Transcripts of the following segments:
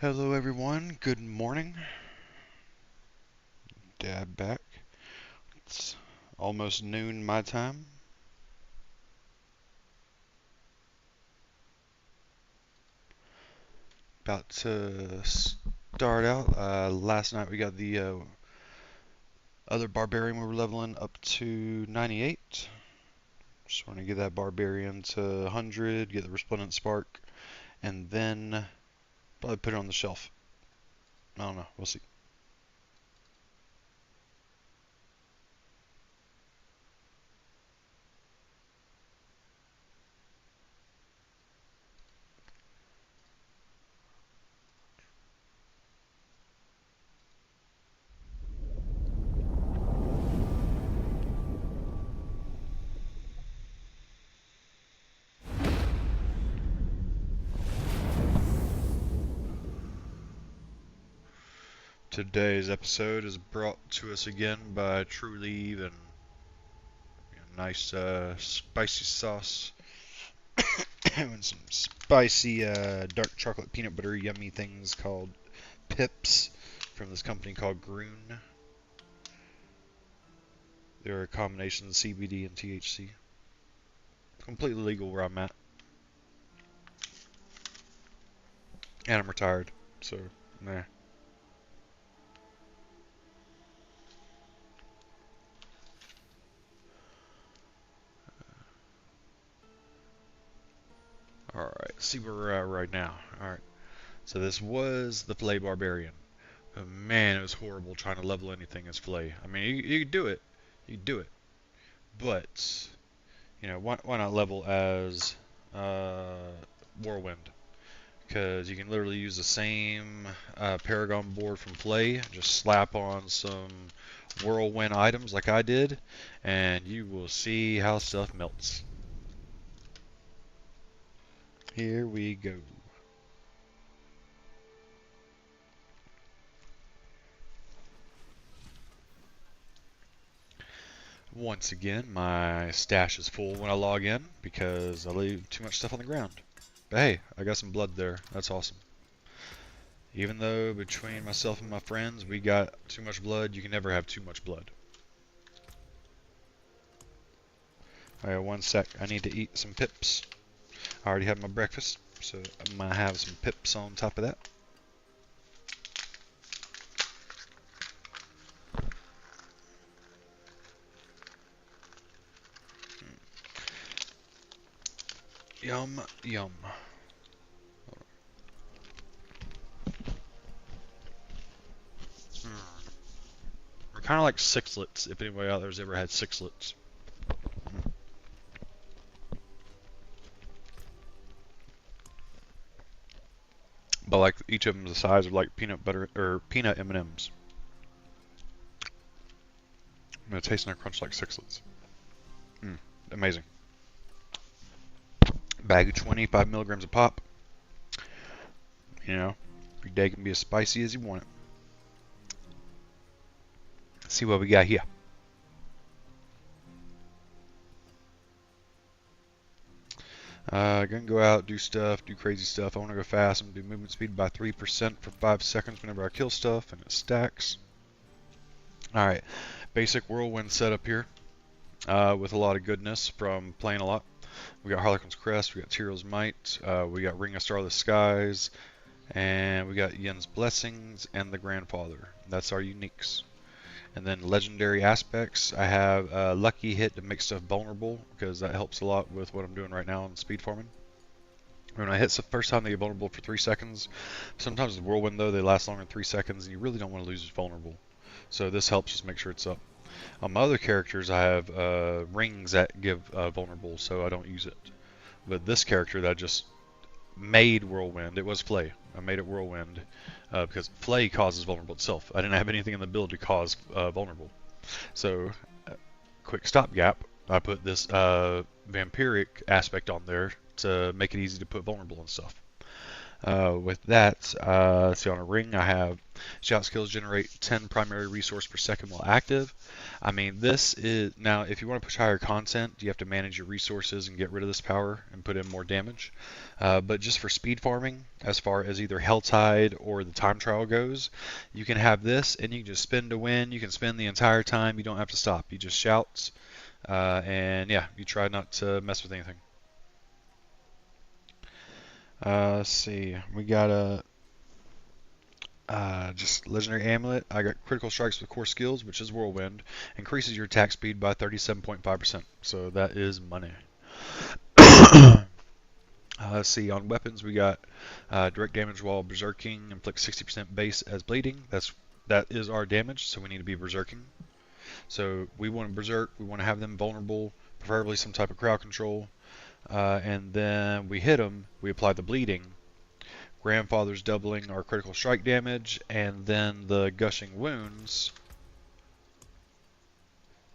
Hello everyone, good morning. Dad back. It's almost noon my time. About to start out. Last night we got the other barbarian we were leveling up to 98. Just want to get that barbarian to 100, get the resplendent spark, and then probably put it on the shelf. I don't know, we'll see. Today's episode is brought to us again by True Leave and nice spicy sauce and some spicy dark chocolate peanut butter yummy things called Pips from this company called Groon. They're a combination of CBD and THC. Completely legal where I'm at. And I'm retired, so nah. Alright, see where we're at right now. Alright, so this was the Flay Barbarian. But man, it was horrible trying to level anything as Flay. I mean, you could do it. You could do it. But, you know, why not level as Whirlwind? Because you can literally use the same Paragon board from Flay, just slap on some Whirlwind items like I did, and you will see how stuff melts. Here we go. Once again, my stash is full when I log in because I leave too much stuff on the ground. But hey, I got some blood there. That's awesome. Even though between myself and my friends we got too much blood, you can never have too much blood. Alright, one sec. I need to eat some pips. I already had my breakfast, so I'm gonna have some pips on top of that. Yum, yum. We're kind of like sixlets, if anybody out there's ever had sixlets. But like each of them the size of like peanut butter or peanut M&Ms. I'm gonna taste and crunch like sixlets. Amazing. Bag of 25 milligrams a pop. You know, your day can be as spicy as you want it. Let's see what we got here. Gonna go out, do stuff, do crazy stuff. I want to go fast. I'm gonna do movement speed by 3% for 5 seconds whenever I kill stuff, and it stacks. Alright, basic whirlwind setup here with a lot of goodness from playing a lot. We got Harlequin's Crest, we got Tyrell's Might, we got Ring of Starless Skies, and we got Yen's Blessings and the Grandfather. That's our uniques. And then legendary aspects, I have Lucky Hit to make stuff vulnerable, because that helps a lot with what I'm doing right now in speed farming. When I hit the first time, they get vulnerable for 3 seconds. Sometimes with Whirlwind, though, they last longer than 3 seconds, and you really don't want to lose vulnerable. So this helps just make sure it's up. On my other characters, I have rings that give vulnerable, so I don't use it. But this character that I just made Whirlwind, it was Flay. I made it Whirlwind because Flay causes vulnerable itself. I didn't have anything in the build to cause vulnerable. So, quick stopgap, I put this vampiric aspect on there to make it easy to put vulnerable and stuff. With that, see on a ring, I have shout skills generate 10 primary resource per second while active. I mean, this is now if you want to push higher content, you have to manage your resources and get rid of this power and put in more damage. But just for speed farming, as far as either Helltide or the time trial goes, you can have this and you can just spin to win. You can spin the entire time. You don't have to stop. You just shout, and yeah, you try not to mess with anything. Let's see. We got a just legendary amulet. I got critical strikes with core skills, which is whirlwind, increases your attack speed by 37.5%. So that is money. Let's see. On weapons, we got direct damage while berserking, inflicts 60% base as bleeding. That is our damage, so we need to be berserking. So we want to berserk. We want to have them vulnerable, preferably some type of crowd control. And then we hit them, we apply the bleeding. Grandfather's doubling our critical strike damage, and then the gushing wounds.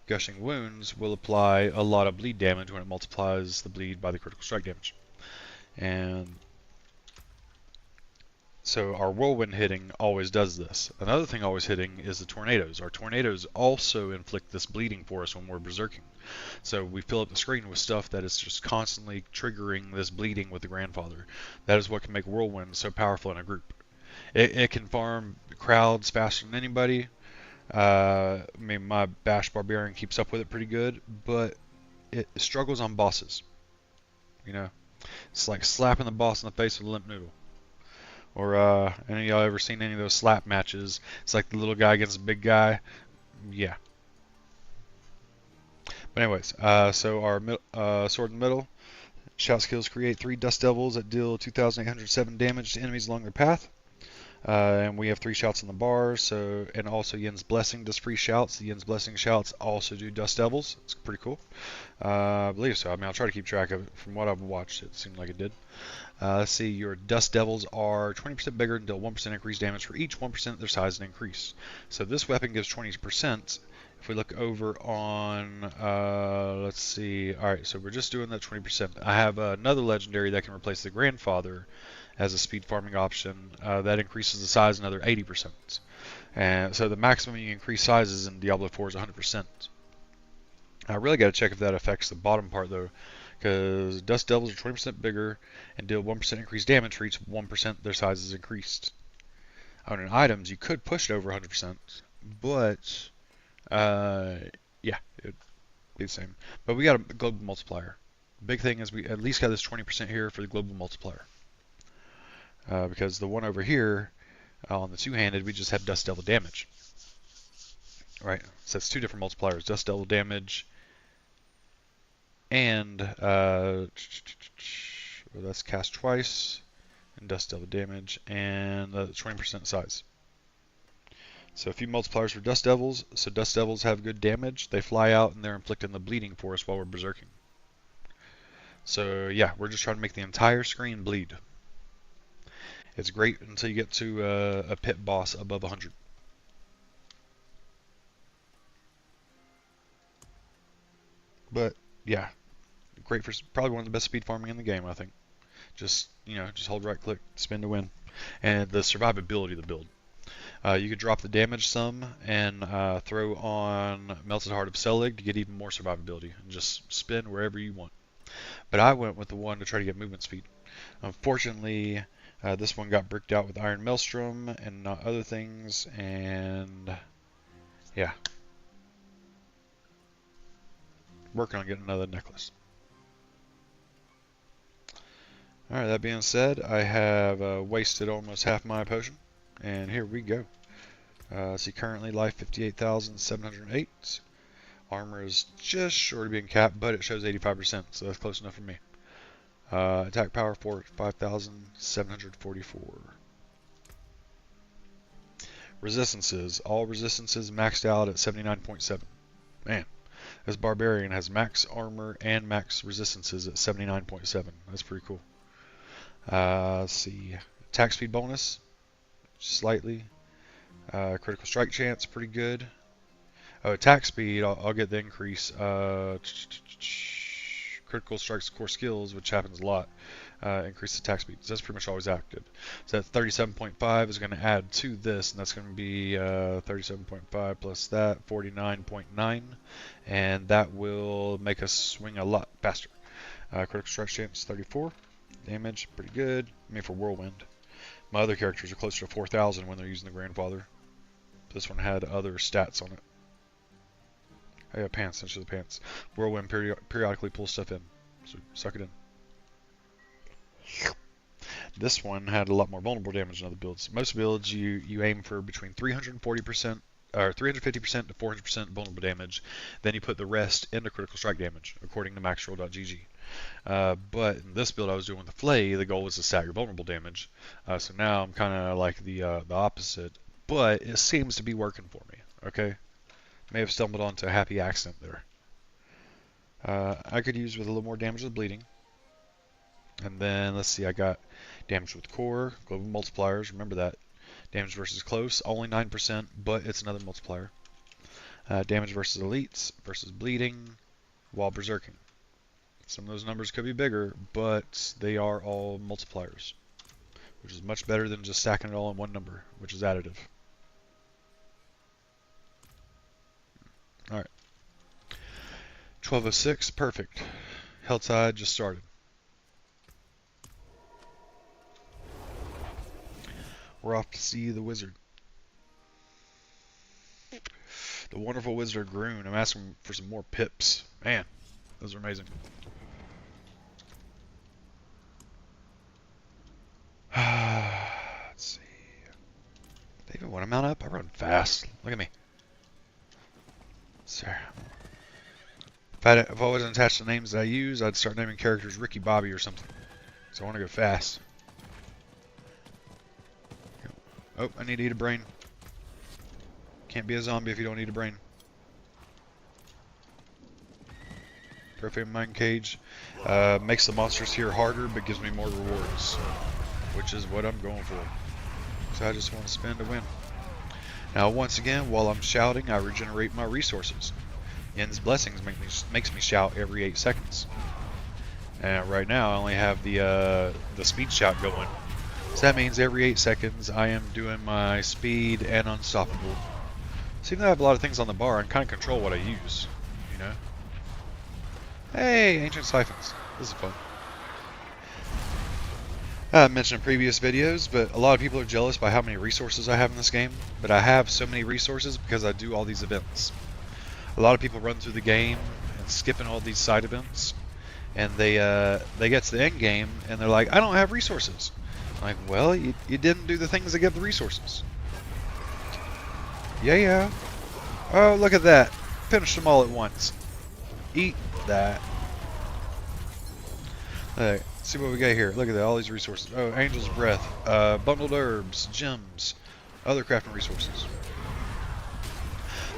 Gushing wounds will apply a lot of bleed damage when it multiplies the bleed by the critical strike damage. And so our whirlwind hitting always does this. Another thing always hitting is the tornadoes. Our tornadoes also inflict this bleeding for us when we're berserking. So we fill up the screen with stuff that is just constantly triggering this bleeding with the grandfather. That is what can make whirlwind so powerful in a group. It can farm crowds faster than anybody. I mean, my Bash Barbarian keeps up with it pretty good, but it struggles on bosses. You know, it's like slapping the boss in the face with a limp noodle. Or any of y'all ever seen any of those slap matches? It's like the little guy against the big guy. Yeah. But anyways, so our sword in the middle. Shout skills create 3 Dust Devils that deal 2,807 damage to enemies along their path. And we have 3 shouts on the bar. And also Yin's Blessing does free shouts. The Yin's Blessing shouts also do Dust Devils. It's pretty cool. I believe so. I mean, I'll try to keep track of it. From what I've watched, it seemed like it did. Let's see, your Dust Devils are 20% bigger and deal 1% increased damage for each 1% of their size and increase. So this weapon gives 20%. If we look over on, let's see, alright, so we're just doing that 20%. I have another legendary that can replace the Grandfather as a speed farming option. That increases the size another 80%. And so the maximum you increase sizes in Diablo 4 is 100%. I really got to check if that affects the bottom part though, because Dust Devils are 20% bigger and deal 1% increased damage for each 1% their size is increased. On items, you could push it over 100%, but yeah, it'd be the same. But we got a global multiplier. Big thing is we at least got this 20% here for the global multiplier. Because the one over here, on the two-handed, we just have Dust Devil damage. Right, so it's 2 different multipliers, Dust Devil damage, and that's cast twice, and Dust Devil damage, and 20% size. So a few multipliers for Dust Devils. So Dust Devils have good damage. They fly out and they're inflicting the bleeding for us while we're berserking. So yeah, we're just trying to make the entire screen bleed. It's great until you get to a pit boss above 100. But yeah, great for probably one of the best speed farming in the game, I think. Just just hold right click, spin to win, and the survivability of the build. You could drop the damage some and throw on Melted Heart of Selig to get even more survivability, and just spin wherever you want. But I went with the one to try to get movement speed. Unfortunately, this one got bricked out with Iron Maelstrom and not other things, and yeah. Working on getting another necklace. Alright, that being said, I have wasted almost half my potion, and here we go. See, currently life 58,708. Armor is just short of being capped, but it shows 85%, so that's close enough for me. Attack power 5,744. Resistances. All resistances maxed out at 79.7. Man, this barbarian has max armor and max resistances at 79.7. That's pretty cool. Let's see. Attack speed bonus, slightly. Critical strike chance, pretty good. Oh, attack speed, I'll get the increase. critical strikes core skills, which happens a lot, increase attack speed. So that's pretty much always active. So that 37.5 is going to add to this, and that's going to be 37.5 plus that, 49.9, and that will make us swing a lot faster. Critical strike chance 34, damage pretty good. I mean for whirlwind. My other characters are closer to 4,000 when they're using the grandfather. This one had other stats on it. Oh yeah, pants, essentially the pants. Whirlwind periodically pulls stuff in, so suck it in. This one had a lot more vulnerable damage than other builds. Most builds you aim for between 340% or 350% to 400% vulnerable damage. Then you put the rest into critical strike damage, according to maxroll.gg. But in this build I was doing with the Flay, the goal was to stack your vulnerable damage. So now I'm kind of like the opposite, but it seems to be working for me. Okay, may have stumbled onto a happy accident there. I could use with a little more damage with bleeding. And then let's see, I got damage with core, global multipliers. Remember that. Damage versus close, only 9%, but it's another multiplier. Damage versus elites, versus bleeding, while berserking. Some of those numbers could be bigger, but they are all multipliers, which is much better than just stacking it all in one number, which is additive. Alright. 1206, perfect. Helltide just started. We're off to see the wizard. The wonderful wizard Groon. I'm asking for some more pips. Man, those are amazing. Let's see. They even want to mount up? I run fast. Look at me. Sir. If I wasn't attached to the names that I use, I'd start naming characters Ricky Bobby or something. So I want to go fast. Oh, I need to eat a brain. Can't be a zombie if you don't eat a brain. Perfect mind cage. Makes the monsters here harder, but gives me more rewards, which is what I'm going for. So I just want to spin to win. Now, once again, while I'm shouting, I regenerate my resources. Yen's blessings makes me shout every 8 seconds. And right now, I only have the speed shout going. So that means every 8 seconds I am doing my speed and unstoppable. So even though I have a lot of things on the bar, I can kind of control what I use, you know? Hey, ancient siphons. This is fun. I mentioned in previous videos, but a lot of people are jealous by how many resources I have in this game. But I have so many resources because I do all these events. A lot of people run through the game and skipping all these side events. And they get to the end game and they're like, I don't have resources. Like, well, you didn't do the things that give the resources. Yeah. Oh, look at that. Finished them all at once. Eat that. Alright, see what we got here. Look at that, all these resources. Oh, Angel's Breath, bundled herbs, gems, other crafting resources.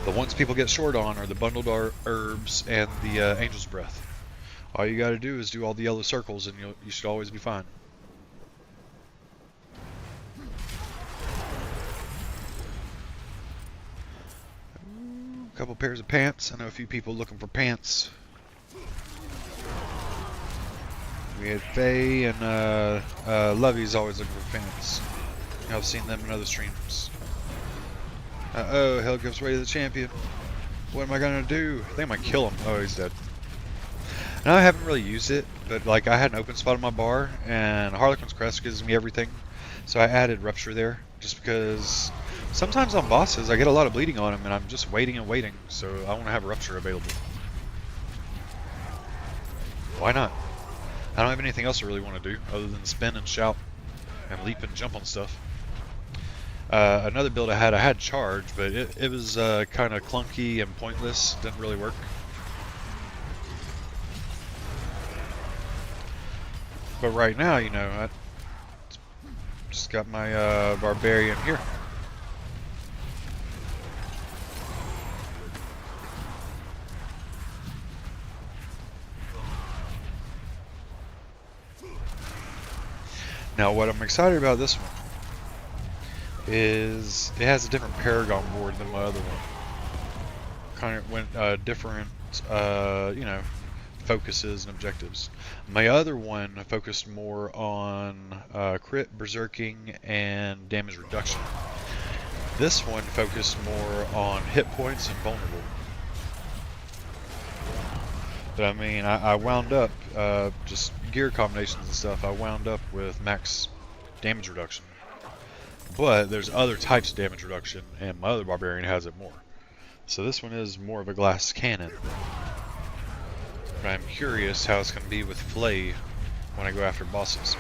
The ones people get short on are the bundled herbs and the Angel's Breath. All you gotta do is do all the yellow circles and you should always be fine. Couple pairs of pants. I know a few people looking for pants. We had Faye and Lovey's always looking for pants. I've seen them in other streams. Uh-oh, hell gives way to the champion. What am I gonna do? I think I might kill him. Oh, he's dead. Now I haven't really used it, but like I had an open spot on my bar, and Harlequin's Crest gives me everything. So I added Rupture there, just because sometimes on bosses I get a lot of bleeding on them and I'm just waiting and waiting, so I want to have Rupture available. Why not? I don't have anything else I really want to do other than spin and shout and leap and jump on stuff. Another build I had Charge, but it was kind of clunky and pointless, didn't really work. But right now, you know, I just got my Barbarian here. Now what I'm excited about this one is it has a different Paragon board than my other one. Kind of went different, you know, focuses and objectives. My other one focused more on crit, berserking, and damage reduction. This one focused more on hit points and vulnerable. But I mean, I wound up, just gear combinations and stuff, I wound up with max damage reduction. But there's other types of damage reduction, and my other barbarian has it more. So this one is more of a glass cannon. But I'm curious how it's going to be with Flay when I go after bosses.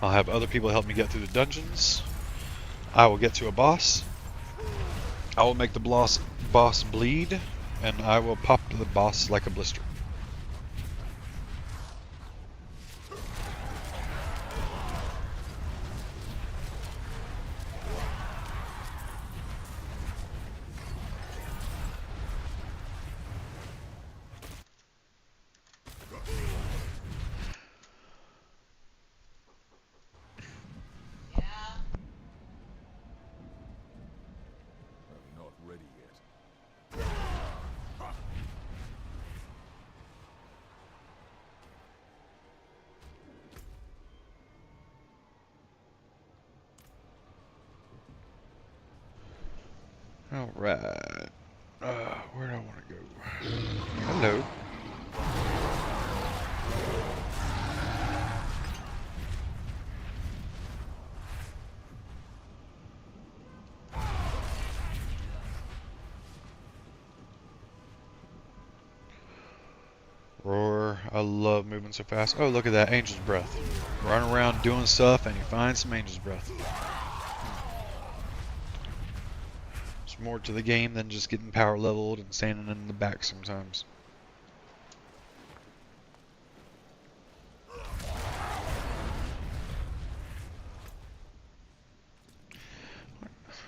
I'll have other people help me get through the dungeons. I will get to a boss. I will make the boss bleed, and I will pop the boss like a blister. Alright. Where do I want to go? Hello. Roar. I love moving so fast. Oh, look at that. Angel's Breath. Running around doing stuff and you find some Angel's Breath. There's more to the game than just getting power leveled and standing in the back sometimes.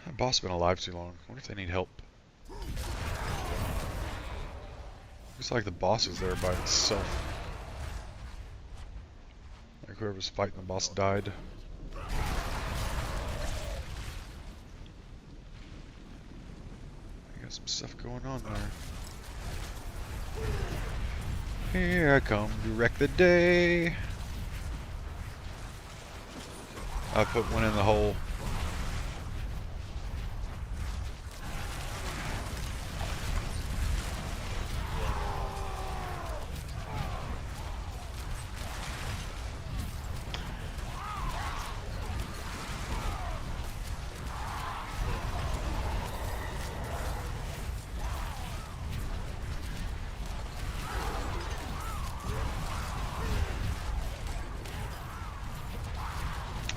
That boss has been alive too long. I wonder if they need help. Looks like the boss is there by itself. Like whoever's fighting the boss died. I got some stuff going on there. Here I come to wreck the day. I put one in the hole.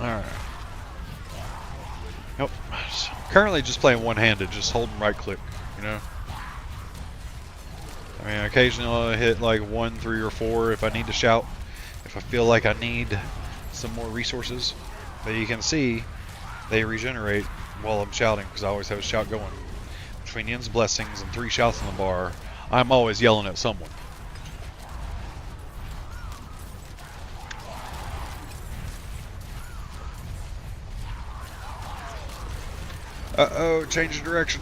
Alright. Nope. Currently just playing one-handed, just holding right click, you know? I mean, occasionally I'll hit like 1, 3, or 4 if I need to shout. If I feel like I need some more resources. But you can see they regenerate while I'm shouting, because I always have a shout going. Between Yen's blessings and 3 shouts in the bar, I'm always yelling at someone. Uh-oh, change of direction.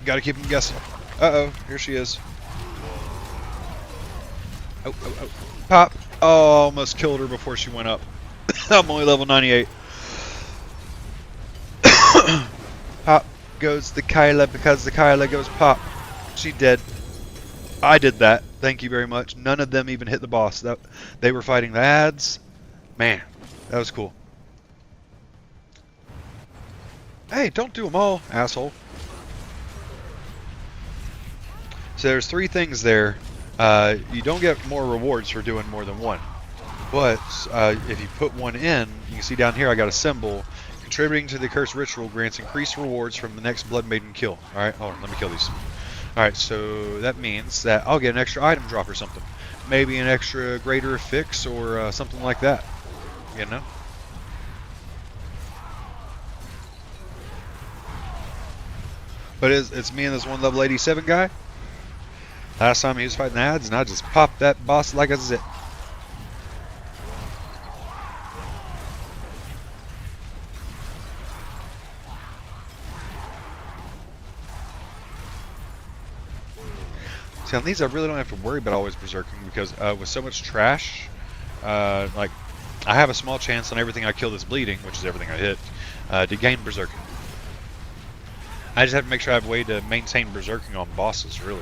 Gotta keep him guessing. Uh-oh, here she is. Oh, oh, oh. Pop. Oh, almost killed her before she went up. I'm only level 98. Pop goes the Kyla because the Kyla goes pop. She dead. I did that. Thank you very much. None of them even hit the boss. They were fighting the ads. Man, that was cool. Hey, don't do them all, asshole. So there's 3 things there. You don't get more rewards for doing more than one. But if you put one in, you can see down here I got a symbol. Contributing to the cursed ritual grants increased rewards from the next Blood Maiden kill. Alright, hold on, let me kill these. Alright, so that means that I'll get an extra item drop or something. Maybe an extra greater fix or something like that. You know? But it's me and this one level 87 guy. Last time he was fighting the ads, and I just popped that boss like a zit. See, on these I really don't have to worry about always berserking because with so much trash, like I have a small chance on everything I kill that's bleeding, which is everything I hit, to gain berserking. I just have to make sure I have a way to maintain berserking on bosses, really.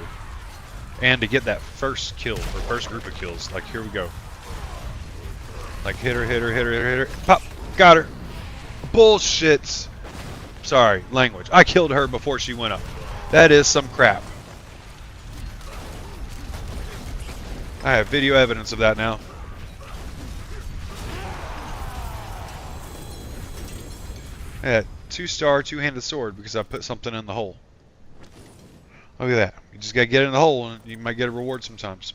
And to get that first kill, or first group of kills. Like, here we go. Like, hit her, hit her, hit her, hit her, hit her. Pop! Got her! Bullshit! Sorry, language. I killed her before she went up. That is some crap. I have video evidence of that now. Yeah, 2-star, two-handed sword because I put something in the hole. Look at that. You just gotta get in the hole and you might get a reward sometimes.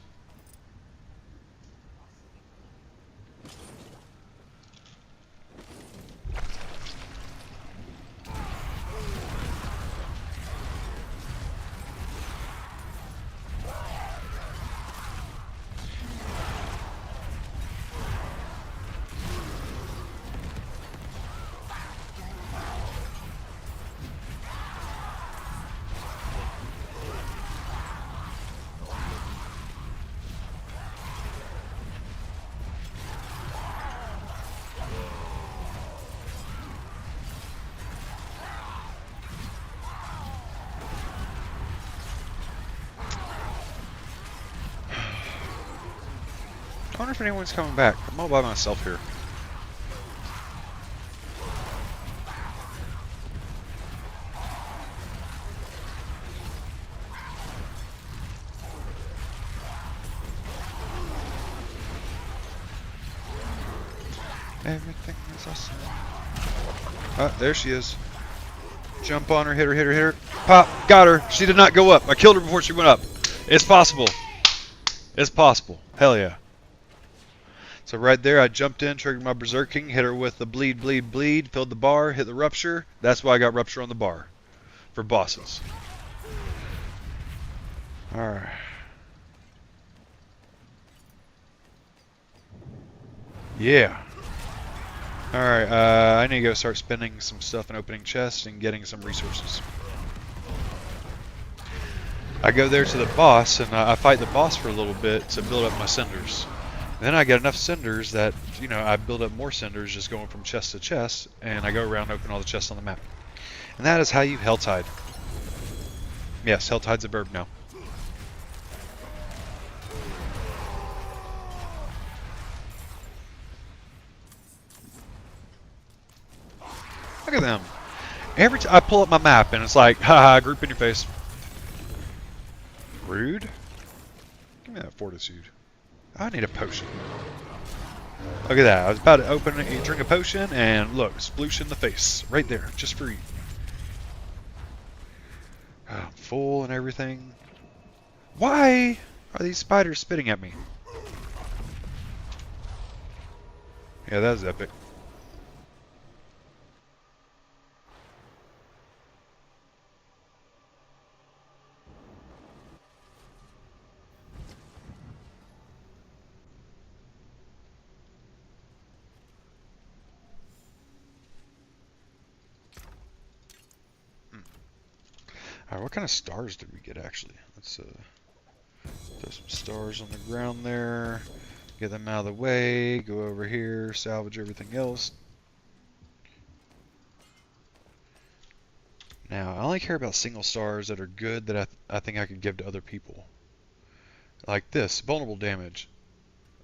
I wonder if anyone's coming back. I'm all by myself here. Everything is awesome. Ah, there she is. Jump on her, hit her, hit her, hit her. Pop, got her. She did not go up. I killed her before she went up. It's possible. It's possible. Hell yeah. So right there, I jumped in, triggered my berserking, hit her with the bleed, bleed, bleed, filled the bar, hit the rupture. That's why I got rupture on the bar. For bosses. Alright. Yeah. Alright, I need to go start spending some stuff and opening chests and getting some resources. I go there to the boss and I fight the boss for a little bit to build up my cinders. Then I get enough cinders that, you know, I build up more cinders just going from chest to chest, and I go around and open all the chests on the map. And that is how you Helltide. Yes, Helltide's a verb now. Look at them. Every time I pull up my map and it's like, haha, group in your face. Rude. Give me that fortitude. I need a potion. Look at that. I was about to open and drink a potion and look, sploosh in the face. Right there, just for you. I'm full and everything. Why are these spiders spitting at me? Yeah, that was epic. Alright, what kind of stars did we get actually? Let's throw some stars on the ground there. Get them out of the way. Go over here. Salvage everything else. Now, I only care about single stars that are good that I think I could give to other people. Like this. Vulnerable damage.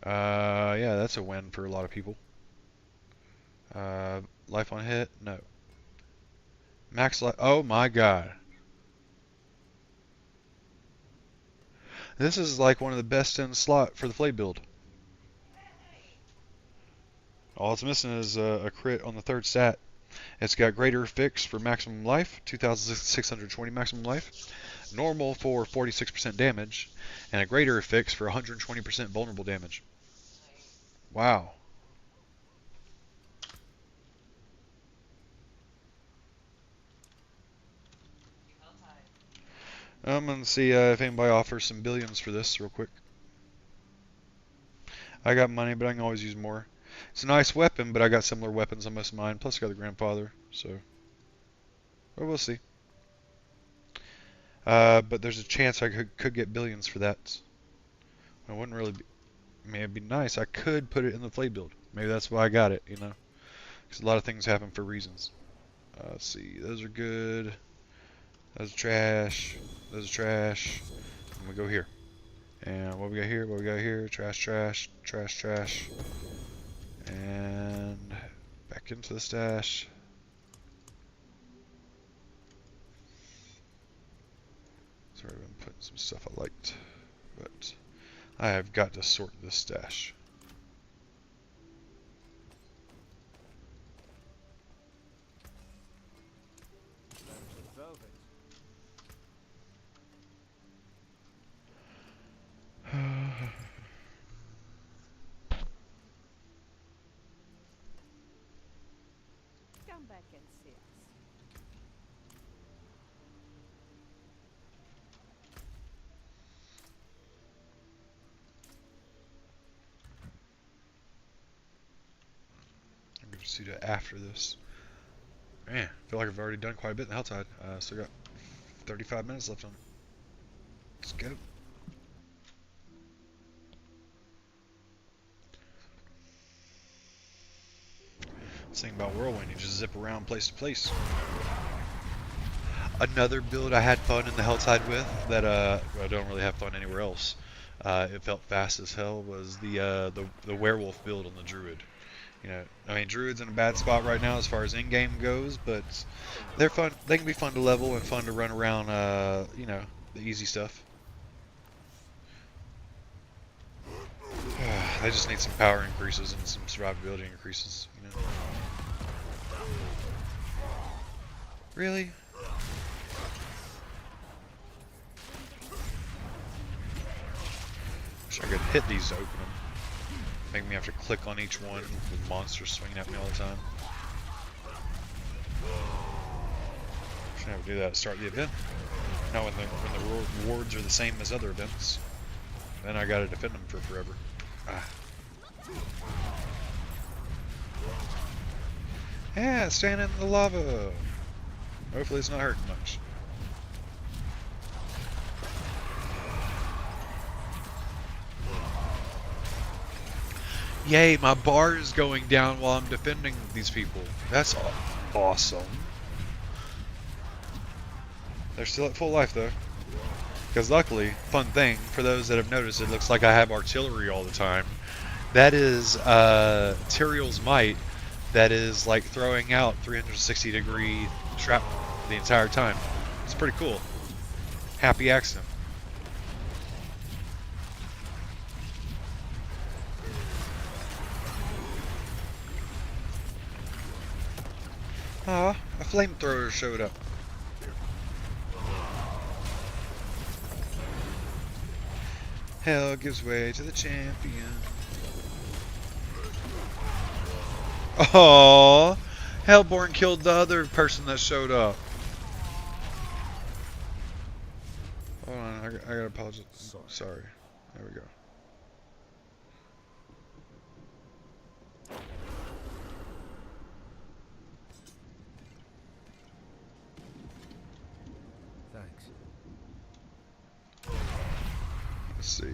Yeah, that's a win for a lot of people. Life on hit? No. Max life. Oh my god. This is like one of the best in slot for the Flay build. All it's missing is a crit on the third stat. It's got greater fix for maximum life, 2,620 maximum life, normal for 46% damage, and a greater fix for 120% vulnerable damage. Wow. I'm going to see if anybody offers some billions for this real quick. I got money, but I can always use more. It's a nice weapon, but I got similar weapons on most of mine. Plus I got the grandfather, so... Well, we'll see. But there's a chance I could get billions for that. It wouldn't really be. I mean, it'd be nice. I could put it in the play build. Maybe that's why I got it, you know? Because a lot of things happen for reasons. Let's see. Those are good. Those are trash. Those are trash. And we go here. And what we got here? What we got here? Trash, trash, trash, trash. And back into the stash. Sorry, I've been putting some stuff I liked. But I have got to sort this stash. Come back and see us. I'm going to see that after this. Man, I feel like I've already done quite a bit in the Helltide. Still got 35 minutes left on it. Let's go. This thing about Whirlwind, you just zip around place to place. Another build I had fun in the Helltide with that I don't really have fun anywhere else. It felt fast as hell. Was the werewolf build on the druid. You know, I mean, druid's in a bad spot right now as far as in-game goes, but they're fun. They can be fun to level and fun to run around. You know, the easy stuff. They just need some power increases and some survivability increases. You know. Really? Wish I could hit these to open them. Make me have to click on each one with monsters swinging at me all the time. Shouldn't have to do that at the start of the event. Not when the rewards are the same as other events. Then I gotta defend them for forever. Yeah, stand in the lava. Hopefully it's not hurting much. Yay, my bar is going down while I'm defending these people. That's awesome. They're still at full life though. Because luckily, fun thing, for those that have noticed, it looks like I have artillery all the time. That is Duriel's Might that is like throwing out 360-degree shrapnel the entire time. It's pretty cool. Happy accident. Aw, a flamethrower showed up. Hell gives way to the champion. Oh, Hellborn killed the other person that showed up. Hold on, I gotta apologize. Sorry. There we go. Let's see.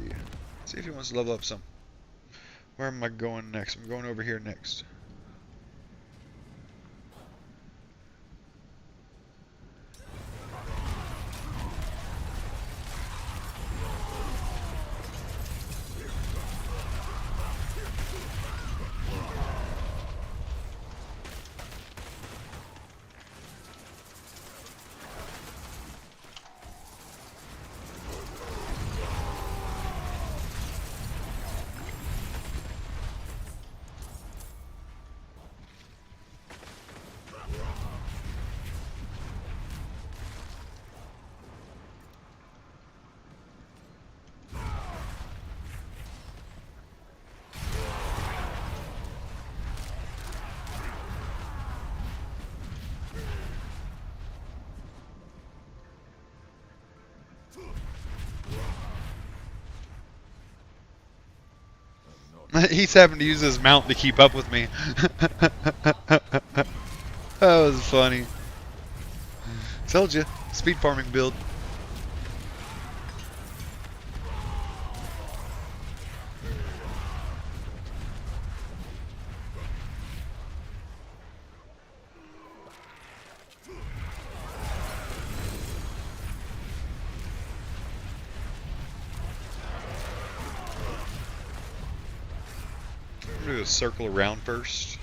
See if he wants to level up some. Where am I going next? I'm going over here next. He's having to use his mount to keep up with me. That was funny. Told you, speed farming build. I'm gonna do a circle around first.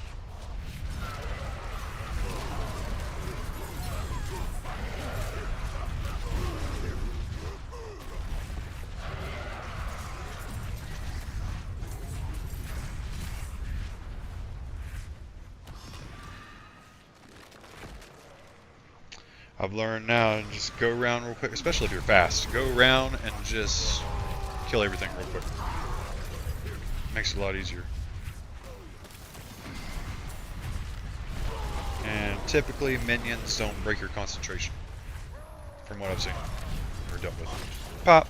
I've learned now to just go around real quick, especially if you're fast. Go around and just kill everything real quick. Makes it a lot easier. And typically minions don't break your concentration, from what I've seen or dealt with. Pop!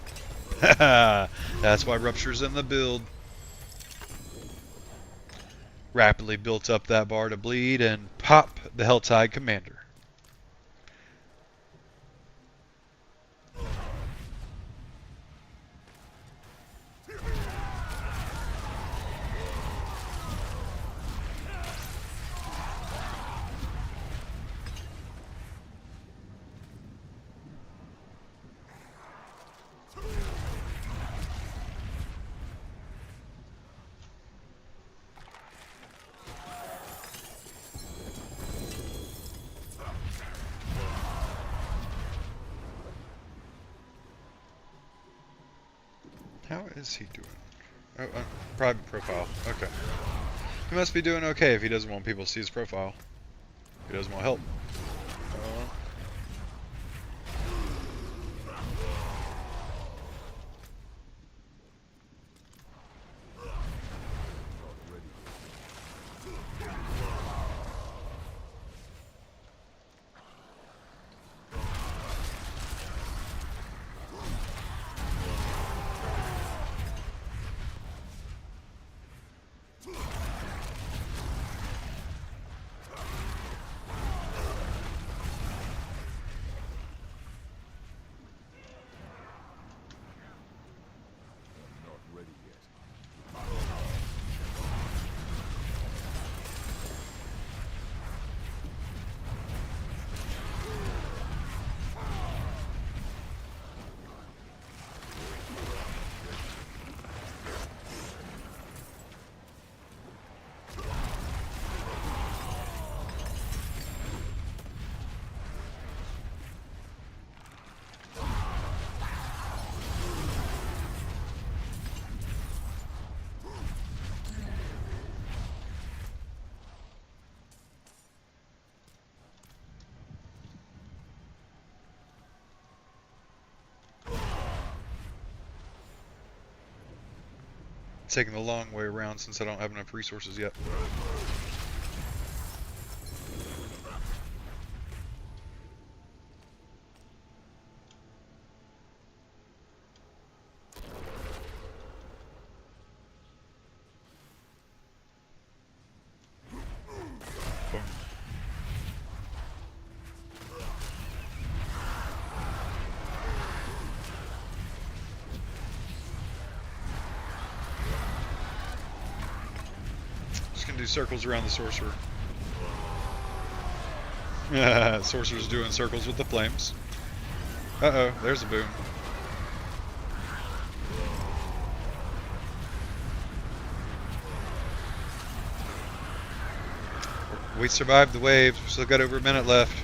That's why Rupture's in the build. Rapidly built up that bar to bleed and pop the Helltide Commander. How is he doing? Oh, private profile. Okay. He must be doing okay if he doesn't want people to see his profile. He doesn't want help. Taking the long way around since I don't have enough resources yet. Boom. Do circles around the sorcerer. Sorcerer's doing circles with the flames. Uh-oh, there's a boom. We survived the wave, still got over a minute left.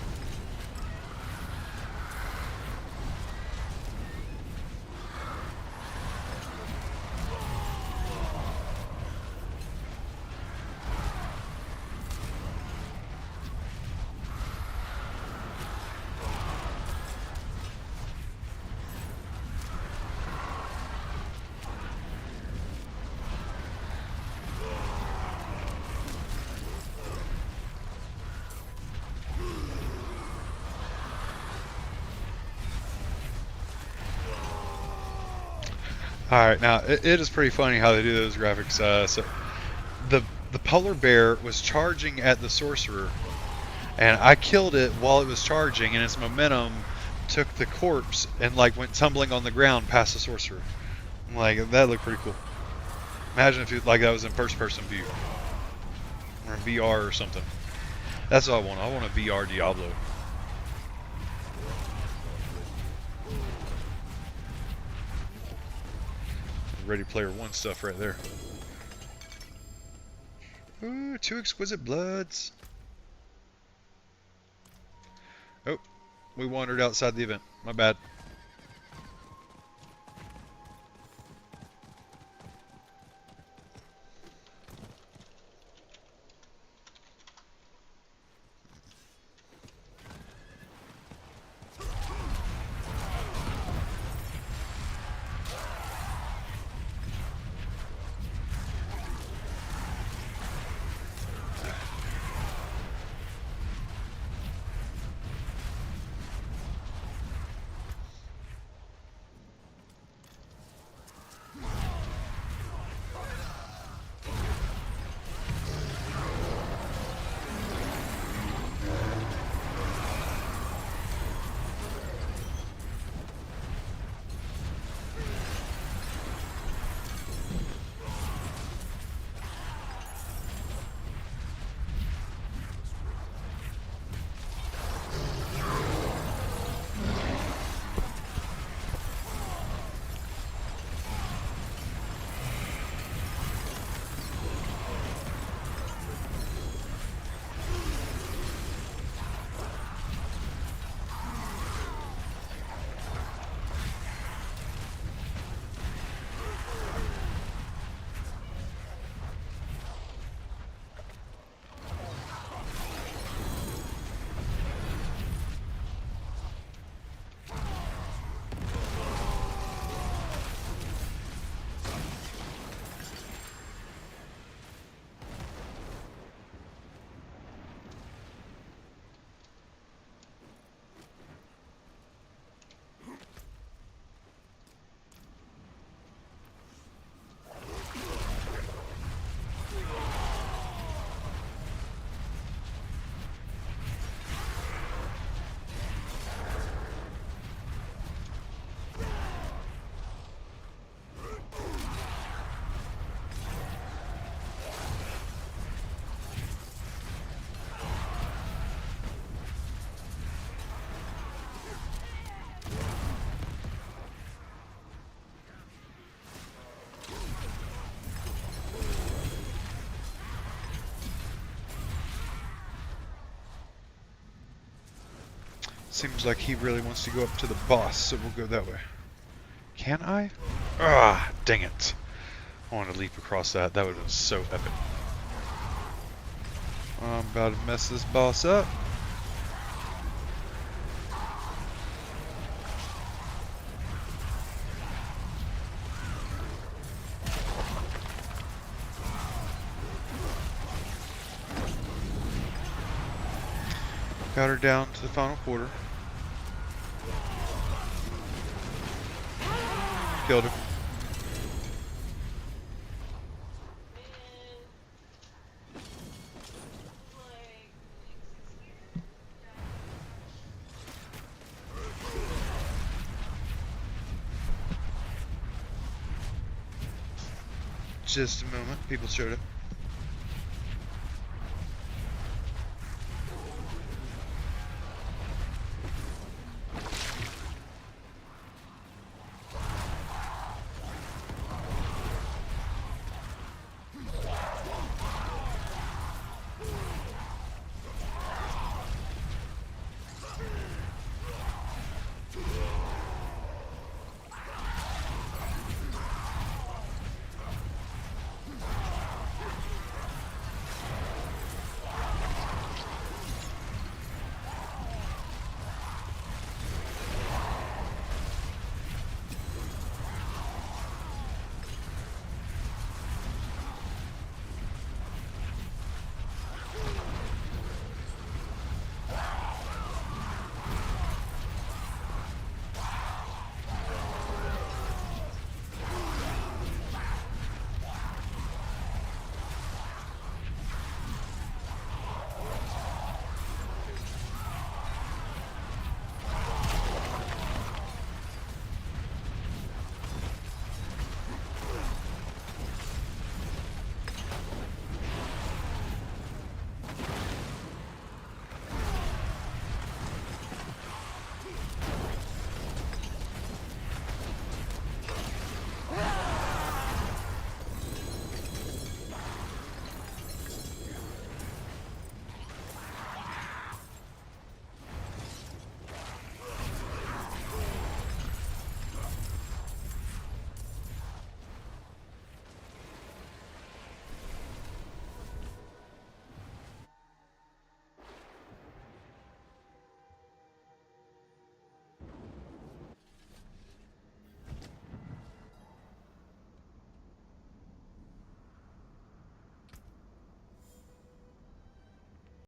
Alright, now it is pretty funny how they do those graphics. So the polar bear was charging at the sorcerer, and I killed it while it was charging, and its momentum took the corpse and like went tumbling on the ground past the sorcerer. Like, that looked pretty cool. Imagine if like that was in first person view. Or in VR or something. That's what I want. I want a VR Diablo. Ready Player One stuff right there. Ooh, 2 exquisite bloods. Oh, we wandered outside the event. My bad. Seems like he really wants to go up to the boss, so we'll go that way. Can I? Ah, dang it. I want to leap across that. That would have been so epic. I'm about to mess this boss up. Got her down to the final quarter. Killed her. Just a moment, people showed up.